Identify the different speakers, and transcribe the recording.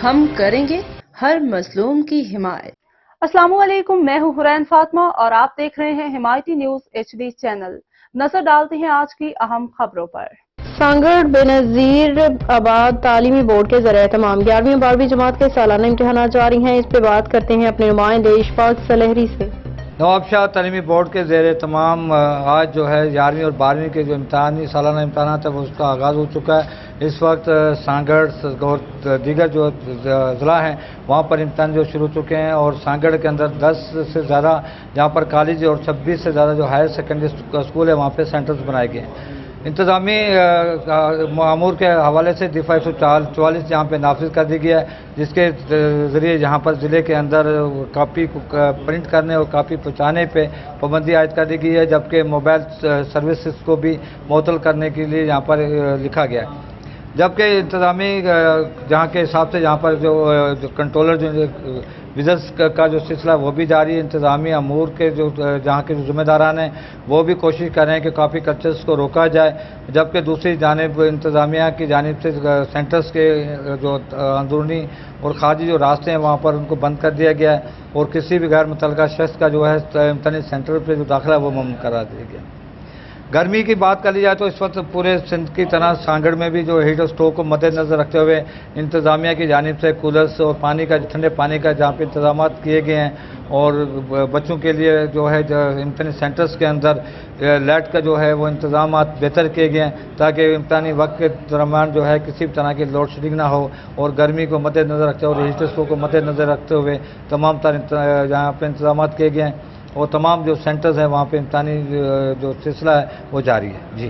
Speaker 1: ہم کریں گے ہر مظلوم کی حمایت۔
Speaker 2: السلام علیکم، میں ہوں حرین فاطمہ اور آپ دیکھ رہے ہیں حمایتی نیوز HD چینل۔ نظر ڈالتے ہیں آج کی اہم خبروں پر۔ سانگڑ بینظیر آباد تعلیمی بورڈ کے زیر اہتمام 11ویں اور 12ویں جماعت کے سالانہ امتحانات جاری ہیں۔ اس پہ بات کرتے ہیں اپنے نمائندے اشفاق سلہری سے۔
Speaker 3: نواب شاہ تعلیمی بورڈ کے زیر اہتمام آج جو ہے 11ویں اور 12ویں کے جو سالانہ امتحانات ہیں وہ اس کا آغاز ہو چکا ہے۔ اس وقت سانگڑ اور دیگر جو ضلع ہیں وہاں پر امتحان جو شروع ہو چکے ہیں، اور سانگڑ کے اندر 10 سے زیادہ جہاں پر کالج اور 26 سے زیادہ جو ہائر سیکنڈری اسکول ہے وہاں پہ سینٹرز بنائے گئے ہیں۔ انتظامی امور کے حوالے سے دفاع 144 یہاں پہ نافذ کر دی گیا ہے، جس کے ذریعے یہاں پر ضلع کے اندر کاپی کو پرنٹ کرنے اور کاپی پہنچانے پہ پابندی عائد کر دی گئی ہے، جبکہ موبائل سروسز کو بھی معطل کرنے کے لیے یہاں پر لکھا گیا ہے۔ جبکہ انتظامی جہاں کے حساب سے یہاں پر جو کنٹرولر جو وزٹس کا جو سلسلہ وہ بھی جاری ہے۔ انتظامی امور کے جو جہاں کے جو ذمہ داران ہیں وہ بھی کوشش کر رہے ہیں کہ کاپی کلچرز کو روکا جائے، جبکہ دوسری جانب انتظامیہ کی جانب سے سینٹرز کے جو اندرونی اور خارجی جو راستے ہیں وہاں پر ان کو بند کر دیا گیا ہے، اور کسی بھی غیر متعلقہ شخص کا جو ہے امتحانی سینٹر پہ جو داخلہ ہے وہ ممنوع قرار دیا گیا۔ گرمی کی بات کر لی جائے تو اس وقت پورے سندھ کی طرح سانگڑ میں بھی جو ہیٹ اسٹروک کو مد نظر رکھتے ہوئے انتظامیہ کی جانب سے کولرز اور پانی کا ٹھنڈے پانی کا جہاں پہ انتظامات کیے گئے ہیں، اور بچوں کے لیے جو ہے امتحانی سینٹرز کے اندر لائٹ کا جو ہے وہ انتظامات بہتر کیے گئے ہیں، تاکہ امتحانی وقت کے درمیان جو ہے کسی بھی طرح کی لوڈ شیڈنگ نہ ہو، اور گرمی کو مد نظر رکھتے ہوئے اور ہیٹ اسٹروک کو مد نظر رکھتے ہوئے تمام تر یہاں پہ انتظامات کیے گئے ہیں، اور تمام جو سینٹرز ہیں وہاں پہ امتحانی جو سلسلہ ہے وہ جاری ہے۔ جی